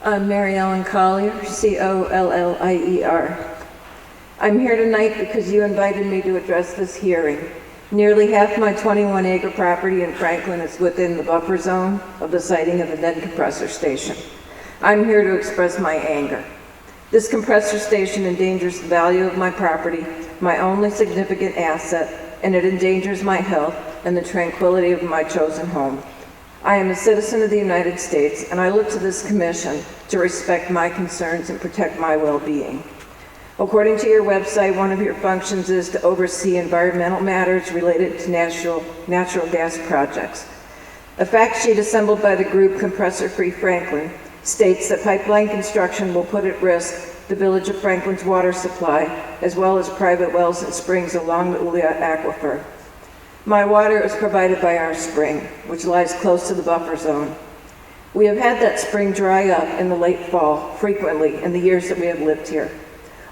I'm Mary Ellen Collier, Collier. I'm here tonight because you invited me to address this hearing. Nearly half my 21-acre property in Franklin is within the buffer zone of the siting of the NED compressor station. I'm here to express my anger. This compressor station endangers the value of my property, my only significant asset, and it endangers my health and the tranquility of my chosen home. I am a citizen of the United States, and I look to this commission to respect my concerns and protect my well-being. According to your website, one of your functions is to oversee environmental matters related to natural gas projects. A fact sheet assembled by the group Compressor Free Franklin states that pipeline construction will put at risk the village of Franklin's water supply, as well as private wells and springs along the Ulia Aquifer. My water is provided by our spring, which lies close to the buffer zone. We have had that spring dry up in the late fall frequently in the years that we have lived here.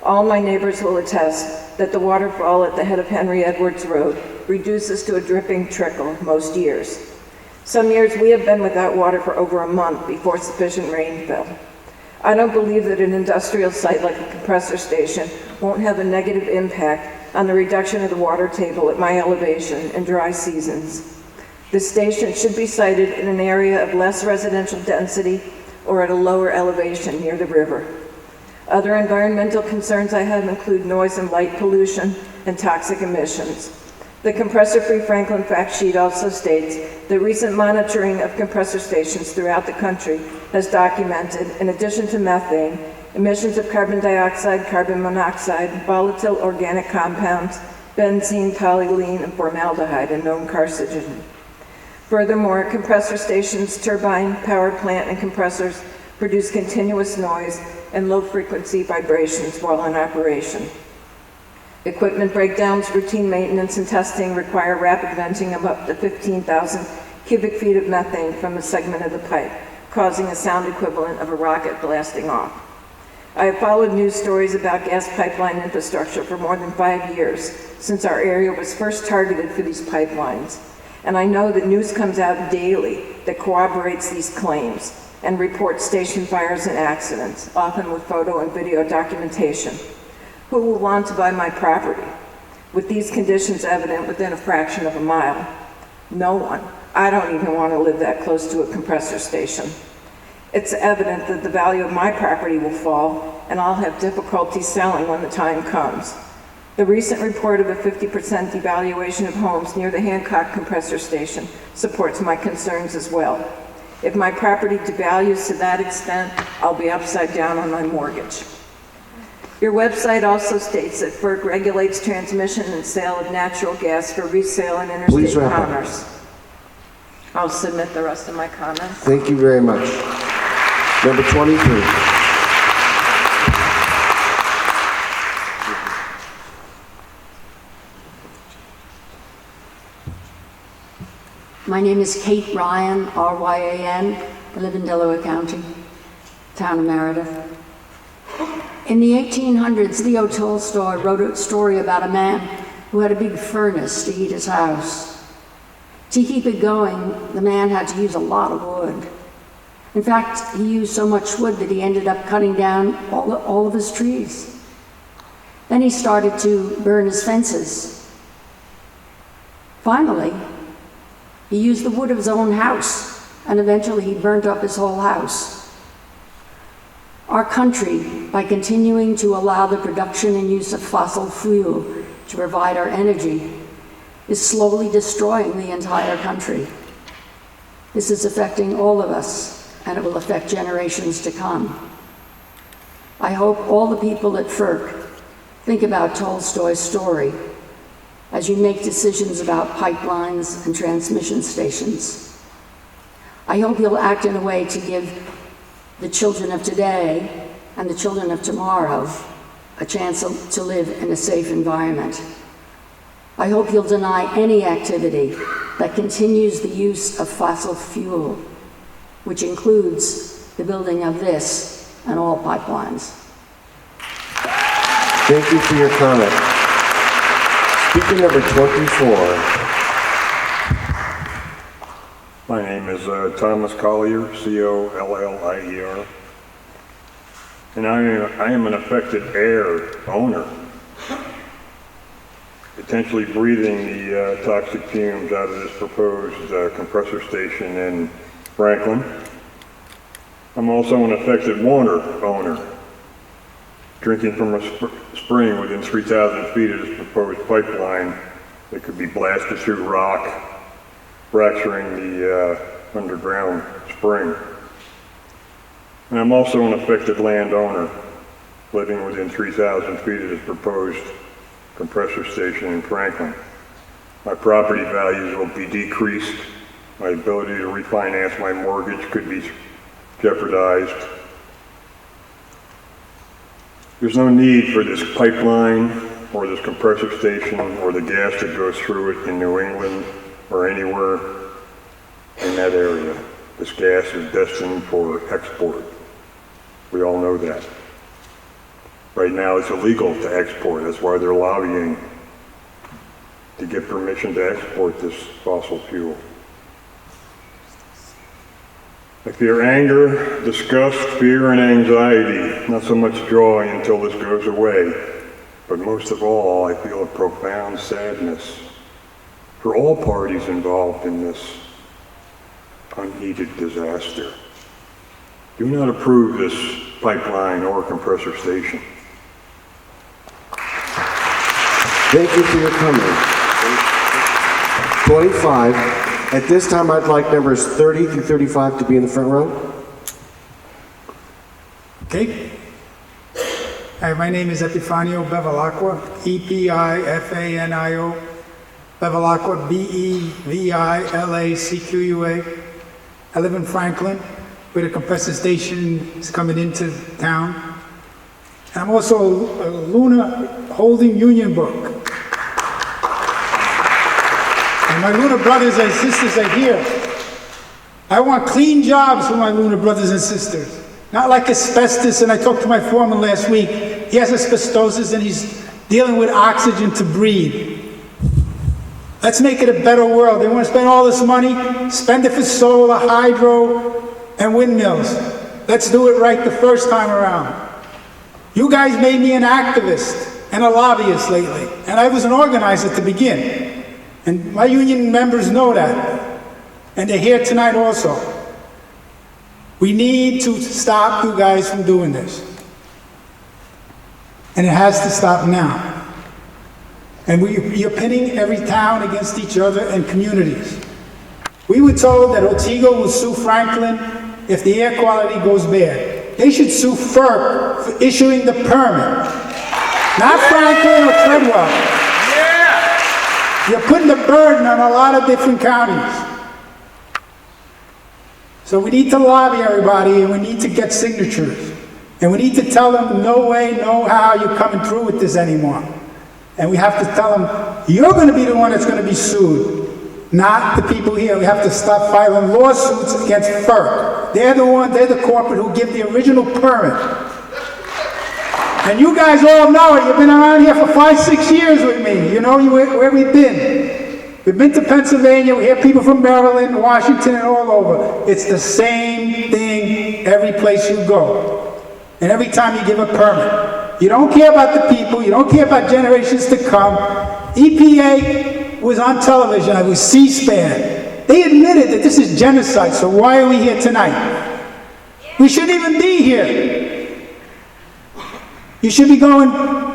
All my neighbors will attest that the waterfall at the head of Henry Edwards Road reduces to a dripping trickle most years. Some years we have been without water for over a month before sufficient rain fell. I don't believe that an industrial site like a compressor station won't have a negative impact on the reduction of the water table at my elevation in dry seasons. The station should be sited in an area of less residential density or at a lower elevation near the river. Other environmental concerns I have include noise and light pollution and toxic emissions. The Compressor Free Franklin fact sheet also states that recent monitoring of compressor stations throughout the country has documented, in addition to methane, emissions of carbon dioxide, carbon monoxide, volatile organic compounds, benzene, toluene, and formaldehyde, a known carcinogen. Furthermore, compressor stations, turbine, power plant, and compressors produce continuous noise and low-frequency vibrations while in operation. Equipment breakdowns, routine maintenance, and testing require rapid venting of up to 15,000 cubic feet of methane from a segment of the pipe, causing a sound equivalent of a rocket blasting off. I have followed news stories about gas pipeline infrastructure for more than 5 years, since our area was first targeted for these pipelines. And I know that news comes out daily that corroborates these claims and reports station fires and accidents, often with photo and video documentation. Who will want to buy my property with these conditions evident within a fraction of a mile? No one. I don't even want to live that close to a compressor station. It's evident that the value of my property will fall, and I'll have difficulty selling when the time comes. The recent report of a 50% devaluation of homes near the Hancock compressor station supports my concerns as well. If my property devalues to that extent, I'll be upside down on my mortgage. Your website also states that FERC regulates transmission and sale of natural gas for resale and interstate commerce. I'll submit the rest of my comments. Thank you very much. Number 23. My name is Kate Ryan, R-Y-A-N. I live in Delaware County, town of Meredith. In the 1800s, Leo Tolstoy wrote a story about a man who had a big furnace to heat his house. To keep it going, the man had to use a lot of wood. In fact, he used so much wood that he ended up cutting down all of his trees. Then he started to burn his fences. Finally, he used the wood of his own house, and eventually he burnt up his whole house. Our country, by continuing to allow the production and use of fossil fuel to provide our energy, is slowly destroying the entire country. This is affecting all of us, and it will affect generations to come. I hope all the people at FERC think about Tolstoy's story as you make decisions about pipelines and transmission stations. I hope you'll act in a way to give the children of today and the children of tomorrow a chance to live in a safe environment. I hope you'll deny any activity that continues the use of fossil fuel, which includes the building of this and all pipelines. Thank you for your comment. Speaker number 24. My name is Thomas Collier, C-O-L-L-I-E-R. and I am an affected heir owner, potentially breathing the toxic fumes out of this proposed compressor station in Franklin. I'm also an affected water owner, drinking from a spring within 3,000 feet of this proposed pipeline that could be blasted through rock, fracturing the underground spring. And I'm also an affected landowner, living within 3,000 feet of this proposed compressor station in Franklin. My property values will be decreased. My ability to refinance my mortgage could be jeopardized. There's no need for this pipeline or this compressor station or the gas that goes through it in New England or anywhere in that area. This gas is destined for export. We all know that. Right now it's illegal to export. That's why they're lobbying to get permission to export this fossil fuel. I fear anger, disgust, fear, and anxiety, not so much joy until this goes away. But most of all, I feel a profound sadness for all parties involved in this unneeded disaster. Do not approve this pipeline or compressor station. Thank you for your comment. 25. At this time, I'd like numbers 30 through 35 to be in the front row. Okay. Hi, my name is Epifanio Bevilacqua, E-P-I-F-A-N-I-O, Bevilacqua, B-E-V-I-L-A-C-Q-U-A. I live in Franklin, where the compressor station is coming into town. And I'm also a Luna holding union book. And my Luna brothers and sisters are here. I want clean jobs for my Luna brothers and sisters. Not like asbestos, and I talked to my foreman last week. He has asbestosis and he's dealing with oxygen to breathe. Let's make it a better world. They want to spend all this money, spend it for solar, hydro, and windmills. Let's do it right the first time around. You guys made me an activist and a lobbyist lately, and I was an organizer to begin. And my union members know that. And they're here tonight also. We need to stop you guys from doing this. And it has to stop now. And you're pitting every town against each other and communities. We were told that Otsego will sue Franklin if the air quality goes bad. They should sue FERC for issuing the permit. Not Franklin or Treadwell. You're putting the burden on a lot of different counties. So we need to lobby everybody, and we need to get signatures. And we need to tell them, no way, no how, you're coming through with this anymore. And we have to tell them, you're going to be the one that's going to be sued, not the people here. We have to stop filing lawsuits against FERC. They're the corporate who give the original permit. And you guys all know it. You've been around here for 5-6 years with me. You know where we've been. We've been to Pennsylvania. We have people from Maryland, Washington, and all over. It's the same thing every place you go. And every time you give a permit. You don't care about the people. You don't care about generations to come. EPA was on television. I was C-SPAN. They admitted that this is genocide, so why are we here tonight? We shouldn't even be here. You should be going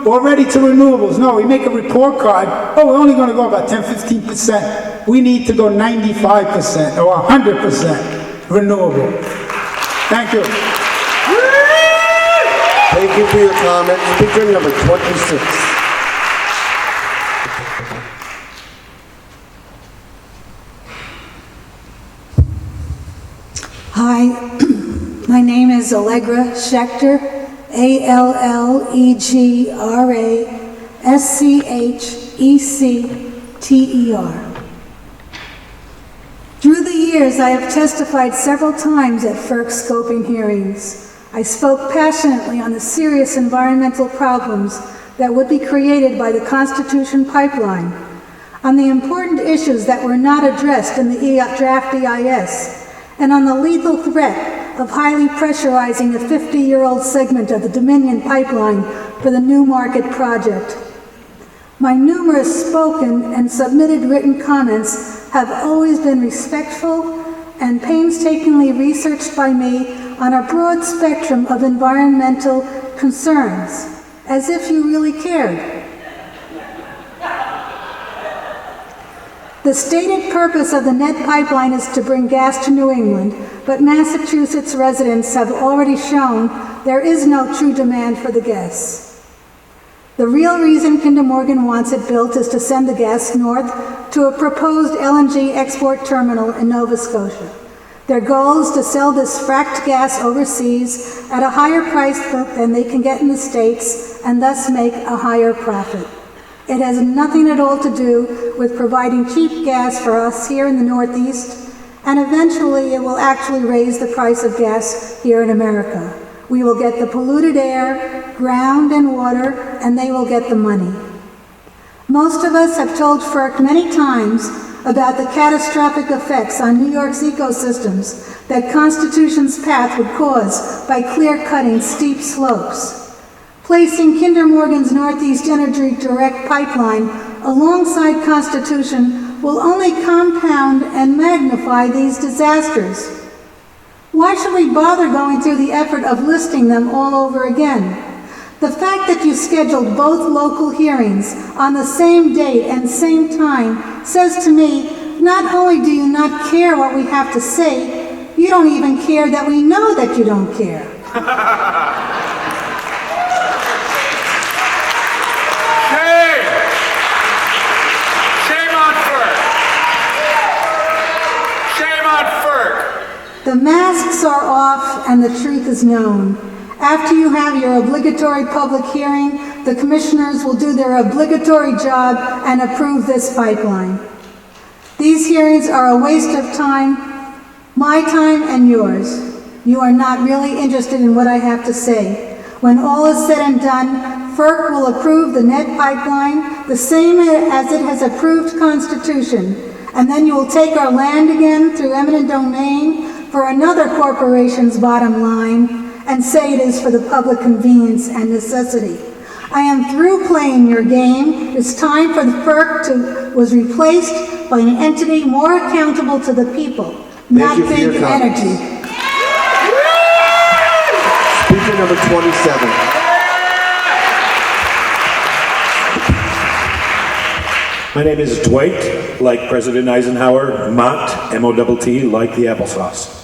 already to renewables. No, we make a report card. Oh, we're only going to go about 10-15%. We need to go 95% or 100% renewable. Thank you. Thank you for your comment. Speaker number 26. Hi, my name is Allegra Schechter, Allegraschechter. Through the years, I have testified several times at FERC scoping hearings. I spoke passionately on the serious environmental problems that would be created by the Constitution pipeline, on the important issues that were not addressed in the draft EIS, and on the lethal threat of highly pressurizing the 50-year-old segment of the Dominion pipeline for the New Market project. My numerous spoken and submitted written comments have always been respectful and painstakingly researched by me on a broad spectrum of environmental concerns, as if you really cared. The stated purpose of the NED pipeline is to bring gas to New England, but Massachusetts residents have already shown there is no true demand for the gas. The real reason Kinder Morgan wants it built is to send the gas north to a proposed LNG export terminal in Nova Scotia. Their goal is to sell this fracked gas overseas at a higher price than they can get in the States and thus make a higher profit. It has nothing at all to do with providing cheap gas for us here in the Northeast, and eventually it will actually raise the price of gas here in America. We will get the polluted air, ground, and water, and they will get the money. Most of us have told FERC many times about the catastrophic effects on New York's ecosystems that Constitution's path would cause by clear-cutting steep slopes. Placing Kinder Morgan's Northeast Energy Direct Pipeline alongside Constitution will only compound and magnify these disasters. Why should we bother going through the effort of listing them all over again? The fact that you scheduled both local hearings on the same date and same time says to me, not only do you not care what we have to say, you don't even care that we know that you don't care. The masks are off and the truth is known. After you have your obligatory public hearing, the commissioners will do their obligatory job and approve this pipeline. These hearings are a waste of time, my time and yours. You are not really interested in what I have to say. When all is said and done, FERC will approve the NED pipeline the same as it has approved Constitution, and then you will take our land again through eminent domain for another corporation's bottom line and say it is for the public convenience and necessity. I am through playing your game. It's time for the FERC was replaced by an entity more accountable to the people, not big energy. Speaker number 27. My name is Dwight, like President Eisenhower, Mott, M-O-T-T, like the applesauce.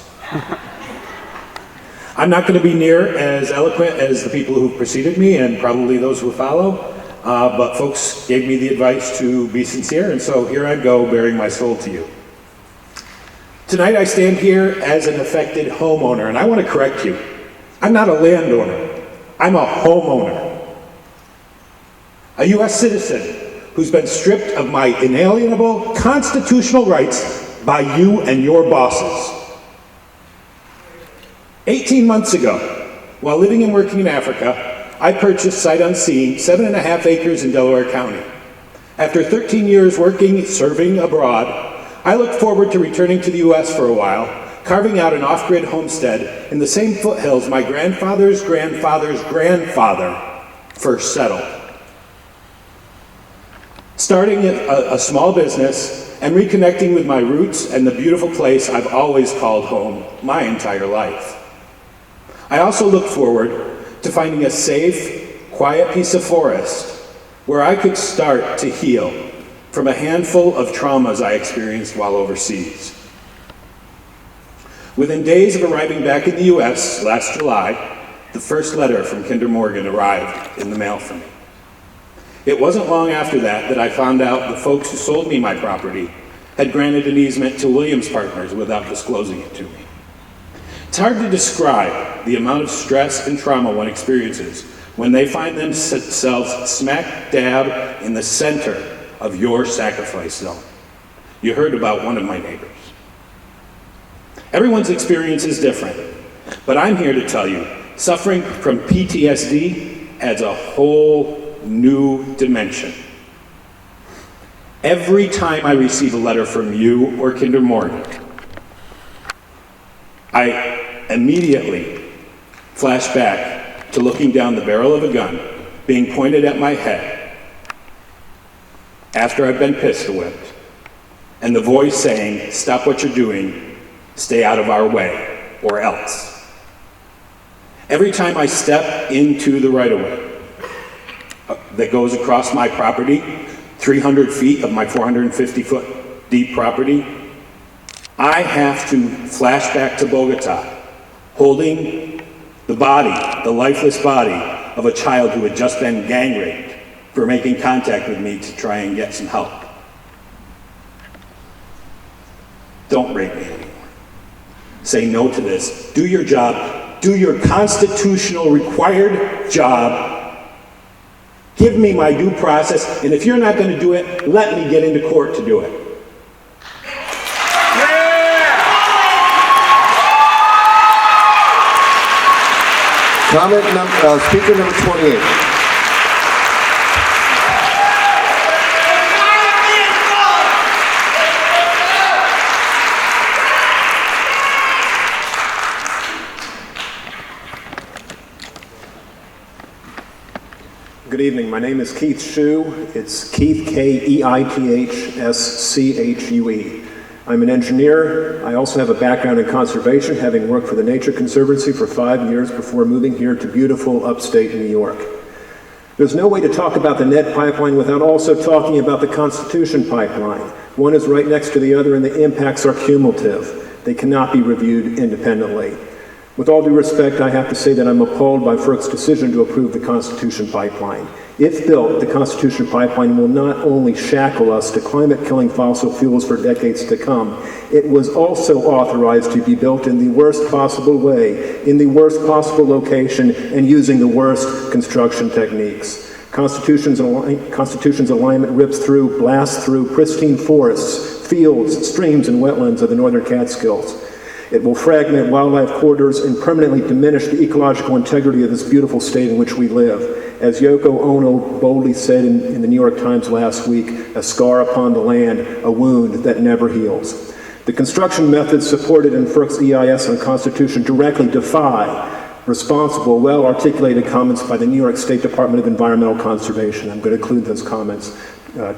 I'm not going to be near as eloquent as the people who preceded me and probably those who follow, but folks gave me the advice to be sincere, and so here I go, bearing my soul to you. Tonight I stand here as an affected homeowner, and I want to correct you. I'm not a landowner. I'm a homeowner. A U.S. citizen who's been stripped of my inalienable constitutional rights by you and your bosses. 18 months ago, while living and working in Africa, I purchased sight unseen 7.5 acres in Delaware County. After 13 years working, serving abroad, I looked forward to returning to the U.S. for a while, carving out an off-grid homestead in the same foothills my grandfather's grandfather's grandfather first settled. Starting a small business and reconnecting with my roots and the beautiful place I've always called home my entire life. I also look forward to finding a safe, quiet piece of forest where I could start to heal from a handful of traumas I experienced while overseas. Within days of arriving back in the U.S. last July, the first letter from Kinder Morgan arrived in the mail for me. It wasn't long after that I found out the folks who sold me my property had granted an easement to Williams Partners without disclosing it to me. It's hard to describe the amount of stress and trauma one experiences when they find themselves smack dab in the center of your sacrifice zone. You heard about one of my neighbors. Everyone's experience is different, but I'm here to tell you, suffering from PTSD adds a whole new dimension. Every time I receive a letter from you or Kinder Morgan, I immediately flash back to looking down the barrel of a gun being pointed at my head after I've been pistol whipped, and the voice saying, "Stop what you're doing, stay out of our way, or else." Every time I step into the right-of-way that goes across my property, 300 feet of my 450-foot deep property, I have to flash back to Bogota, holding the body, the lifeless body of a child who had just been gang raped for making contact with me to try and get some help. Don't rape me anymore. Say no to this. Do your job. Do your constitutional required job. Give me my due process, and if you're not going to do it, let me get into court to do it. Speaker number 28. Good evening. My name is Keith Shue. It's Keith, Keithschue. I'm an engineer. I also have a background in conservation, having worked for the Nature Conservancy for 5 years before moving here to beautiful upstate New York. There's no way to talk about the NED pipeline without also talking about the Constitution pipeline. One is right next to the other, and the impacts are cumulative. They cannot be reviewed independently. With all due respect, I have to say that I'm appalled by FERC's decision to approve the Constitution pipeline. If built, the Constitution pipeline will not only shackle us to climate-killing fossil fuels for decades to come, it was also authorized to be built in the worst possible way, in the worst possible location, and using the worst construction techniques. Constitution's alignment rips through, blasts through pristine forests, fields, streams, and wetlands of the northern Catskills. It will fragment wildlife corridors and permanently diminish the ecological integrity of this beautiful state in which we live. As Yoko Ono boldly said in the New York Times last week, a scar upon the land, a wound that never heals. The construction methods supported in FERC's EIS on Constitution directly defy responsible, well-articulated comments by the New York State Department of Environmental Conservation. I'm going to include those comments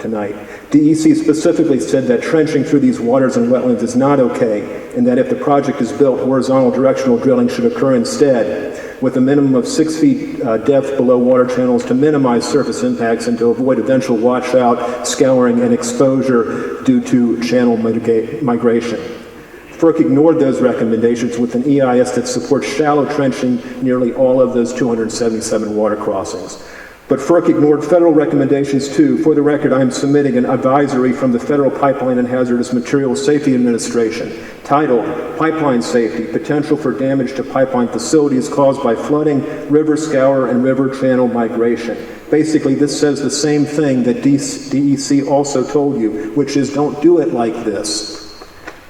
tonight. DEC specifically said that trenching through these waters and wetlands is not okay, and that if the project is built, horizontal directional drilling should occur instead, with a minimum of 6 feet depth below water channels to minimize surface impacts and to avoid eventual washout, scouring, and exposure due to channel migration. FERC ignored those recommendations with an EIS that supports shallow trenching nearly all of those 277 water crossings. But FERC ignored federal recommendations too. For the record, I am submitting an advisory from the Federal Pipeline and Hazardous Materials Safety Administration titled Pipeline Safety, Potential for Damage to Pipeline Facilities Caused by Flooding, River Scour, and River Channel Migration. Basically, this says the same thing that DEC also told you, which is don't do it like this.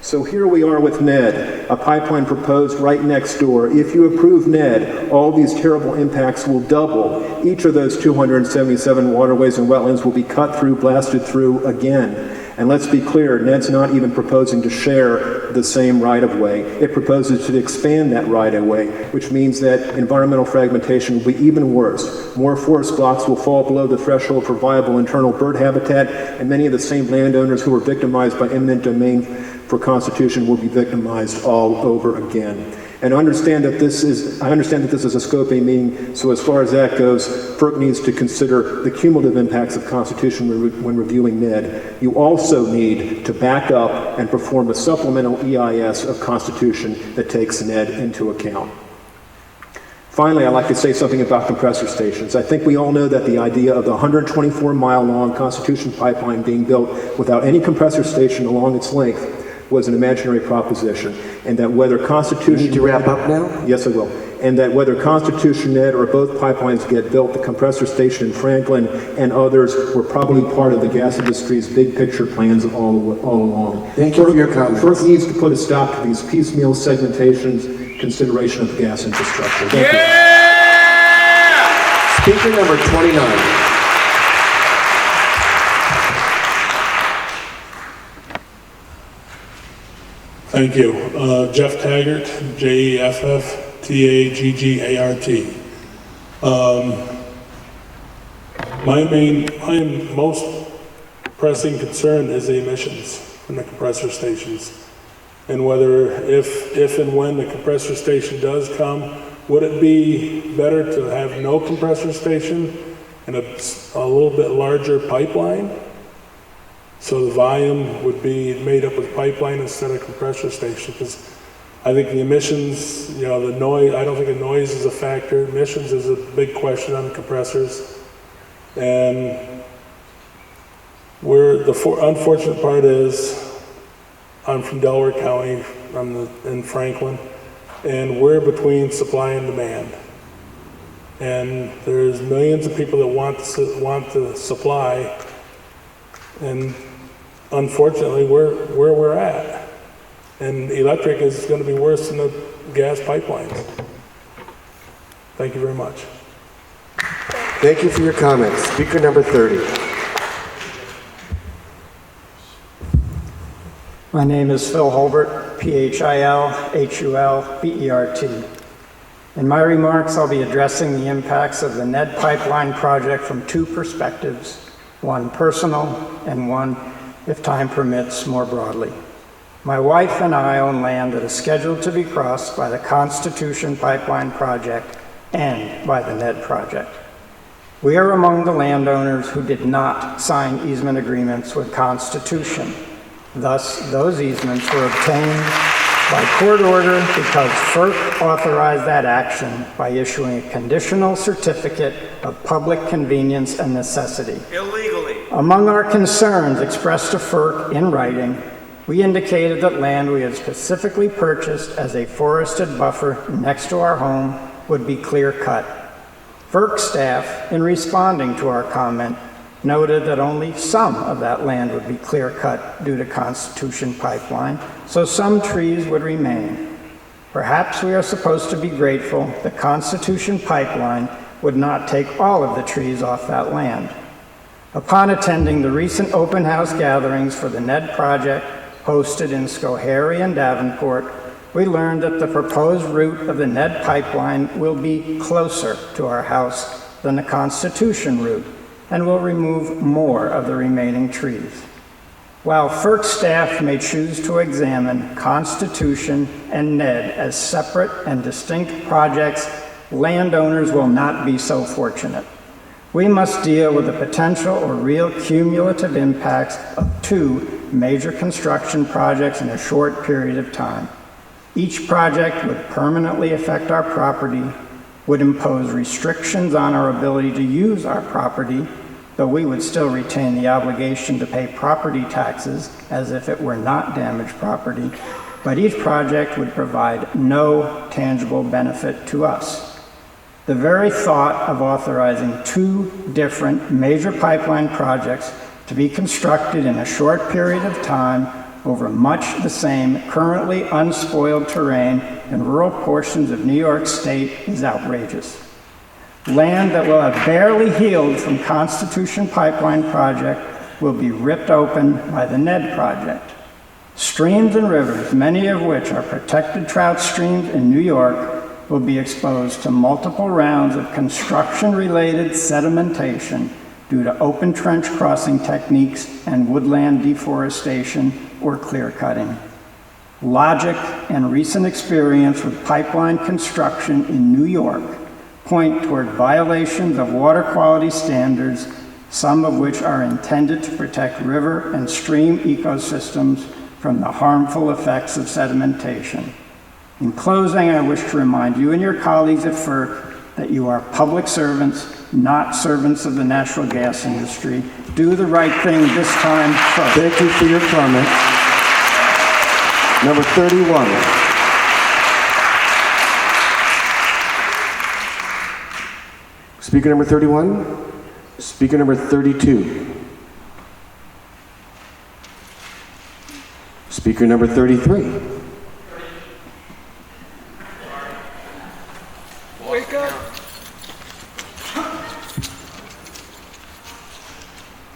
So here we are with NED, a pipeline proposed right next door. If you approve NED, all these terrible impacts will double. Each of those 277 waterways and wetlands will be cut through, blasted through again. And let's be clear, NED's not even proposing to share the same right-of-way. It proposes to expand that right-of-way, which means that environmental fragmentation will be even worse. More forest blocks will fall below the threshold for viable internal bird habitat, and many of the same landowners who were victimized by eminent domain for Constitution will be victimized all over again. And I understand that this is a scoping meeting, so as far as that goes, FERC needs to consider the cumulative impacts of Constitution when reviewing NED. You also need to back up and perform a supplemental EIS of Constitution that takes NED into account. Finally, I'd like to say something about compressor stations. I think we all know that the idea of the 124-mile-long Constitution pipeline being built without any compressor station along its length was an imaginary proposition, and that whether Constitution... You need to wrap up now? Yes, I will. And that whether Constitution, NED, or both pipelines get built, the compressor station in Franklin and others were probably part of the gas industry's big picture plans all along. Thank you for your comments. FERC needs to put a stop to these piecemeal segmentations, consideration of gas infrastructure. Thank you. Speaker number 29. Thank you. Jeff Taggart, Jefftaggart. My most pressing concern is the emissions from the compressor stations. And whether, if and when the compressor station does come, would it be better to have no compressor station and a little bit larger pipeline? So the volume would be made up of pipeline instead of compressor station, because I think the emissions, the noise, I don't think the noise is a factor. Emissions is a big question on the compressors. And unfortunate part is, I'm from Delaware County, in Franklin, and we're between supply and demand. And there's millions of people that want the supply, and unfortunately, where we're at. And electric is going to be worse than the gas pipelines. Thank you very much. Thank you for your comments. Speaker number 30. My name is Phil Hulbert, Philhulbert. In my remarks, I'll be addressing the impacts of the NED pipeline project from two perspectives, one personal and one, if time permits, more broadly. My wife and I own land that is scheduled to be crossed by the Constitution Pipeline Project and by the NED project. We are among the landowners who did not sign easement agreements with Constitution. Thus, those easements were obtained by court order because FERC authorized that action by issuing a conditional certificate of public convenience and necessity. Illegally. Among our concerns expressed to FERC in writing, we indicated that land we had specifically purchased as a forested buffer next to our home would be clear-cut. FERC staff, in responding to our comment, noted that only some of that land would be clear-cut due to Constitution Pipeline, so some trees would remain. Perhaps we are supposed to be grateful the Constitution Pipeline would not take all of the trees off that land. Upon attending the recent open house gatherings for the NED project hosted in Schoharie and Davenport, we learned that the proposed route of the NED pipeline will be closer to our house than the Constitution route, and will remove more of the remaining trees. While FERC staff may choose to examine Constitution and NED as separate and distinct projects, landowners will not be so fortunate. We must deal with the potential or real cumulative impacts of two major construction projects in a short period of time. Each project would permanently affect our property, would impose restrictions on our ability to use our property, though we would still retain the obligation to pay property taxes as if it were not damaged property, but each project would provide no tangible benefit to us. The very thought of authorizing two different major pipeline projects to be constructed in a short period of time over much the same currently unspoiled terrain in rural portions of New York State is outrageous. Land that will have barely healed from Constitution Pipeline Project will be ripped open by the NED project. Streams and rivers, many of which are protected trout streams in New York, will be exposed to multiple rounds of construction-related sedimentation due to open trench crossing techniques and woodland deforestation or clear-cutting. Logic and recent experience with pipeline construction in New York point toward violations of water quality standards, some of which are intended to protect river and stream ecosystems from the harmful effects of sedimentation. In closing, I wish to remind you and your colleagues at FERC that you are public servants, not servants of the natural gas industry. Do the right thing this time first. Thank you for your comment. Number 31. Speaker number 31. Speaker number 32. Speaker number 33. Wake up!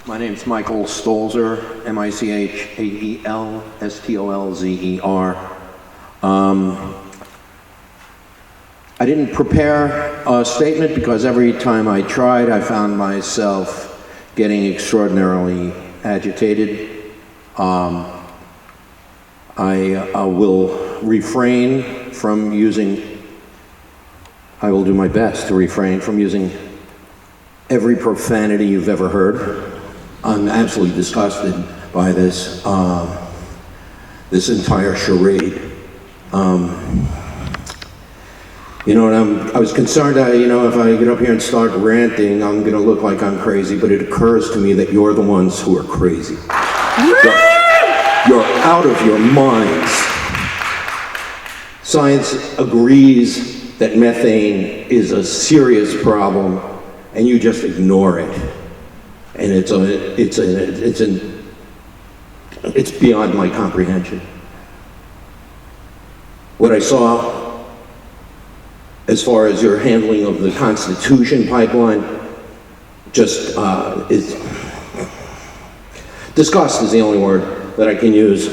My name is name's Michael Stolzer, Michaelstolzer. I didn't prepare a statement because every time I tried, I found myself getting extraordinarily agitated. I will refrain from using, I will do my best to refrain from using every profanity you've ever heard. I'm absolutely disgusted by this, this entire charade. You know, I was concerned, you know, if I get up here and start ranting, I'm gonna look like I'm crazy, but it occurs to me that you're the ones who are crazy. You're out of your minds. Science agrees that methane is a serious problem, and you just ignore it. And it's beyond my comprehension. What I saw as far as your handling of the Constitution pipeline, just is, disgust is the only word that I can use.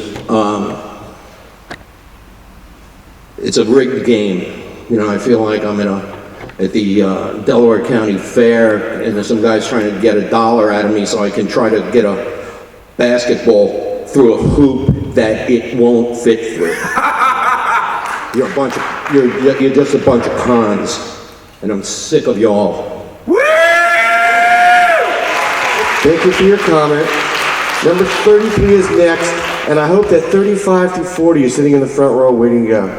It's a rigged game. You know, I feel like I'm at the Delaware County Fair, and there's some guys trying to get $1 out of me so I can try to get a basketball through a hoop that it won't fit through. You're just a bunch of cons, and I'm sick of y'all. Thank you for your comment. Number 33 is next, and I hope that 35 through 40 is sitting in the front row waiting to go.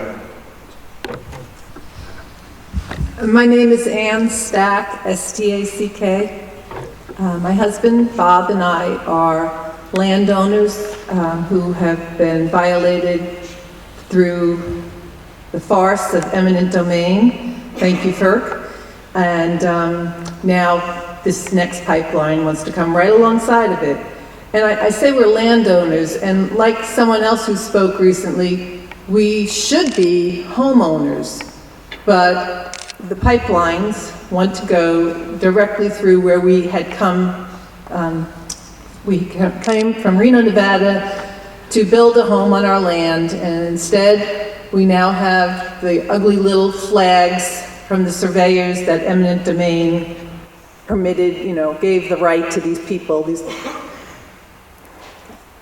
My name is Ann Stack, S-T-A-C-K. My husband, Bob, and I are landowners who have been violated through the farce of eminent domain. Thank you, FERC. And now this next pipeline wants to come right alongside of it. And I say we're landowners, and like someone else who spoke recently, we should be homeowners, but the pipelines want to go directly through where we had come. We came from Reno, Nevada to build a home on our land, and instead we now have the ugly little flags from the surveyors that eminent domain permitted, you know, gave the right to these people,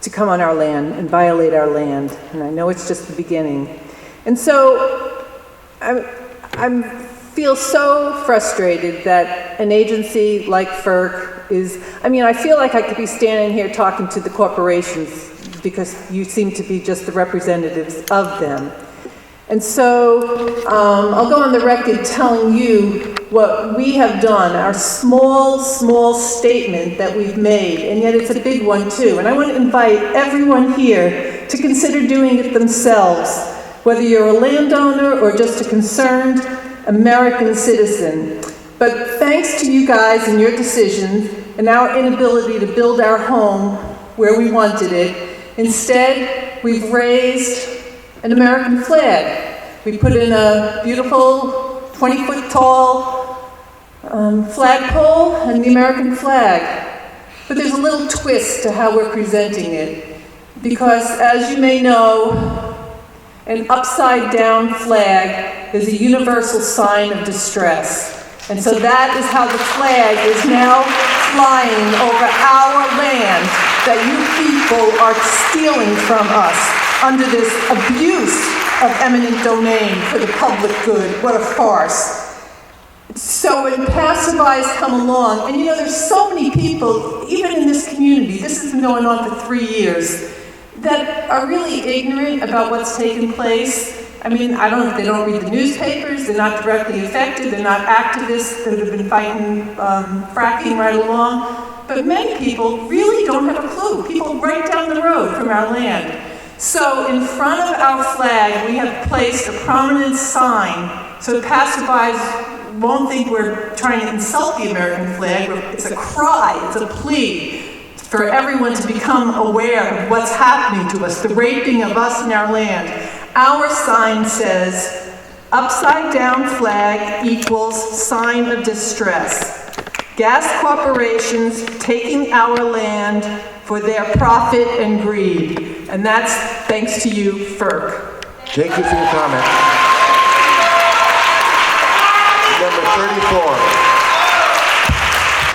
to come on our land and violate our land. And I know it's just the beginning. And so I feel so frustrated that an agency like FERC is, I mean, I feel like I could be standing here talking to the corporations because you seem to be just the representatives of them. And so I'll go on the record telling you what we have done, our small statement that we've made, and yet it's a big one too. And I want to invite everyone here to consider doing it themselves, whether you're a landowner or just a concerned American citizen. But thanks to you guys and your decisions and our inability to build our home where we wanted it, instead we've raised an American flag. We put in a beautiful 20-foot tall flagpole and the American flag. But there's a little twist to how we're presenting it. Because as you may know, an upside down flag is a universal sign of distress. And so that is how the flag is now flying over our land that you people are stealing from us under this abuse of eminent domain for the public good. What a farce. So when passerbys come along, and you know, there's so many people, even in this community, this has been going on for 3 years, that are really ignorant about what's taken place. I mean, I don't know if they don't read the newspapers, they're not directly affected, they're not activists that have been fighting fracking right along, but many people really don't have a clue. People right down the road from our land. So in front of our flag, we have placed a prominent sign so passerbys won't think we're trying to insult the American flag. It's a cry, it's a plea for everyone to become aware of what's happening to us, the raping of us and our land. Our sign says, upside down flag equals sign of distress. Gas corporations taking our land for their profit and greed. And that's thanks to you, FERC. Thank you for your comment. Number 34.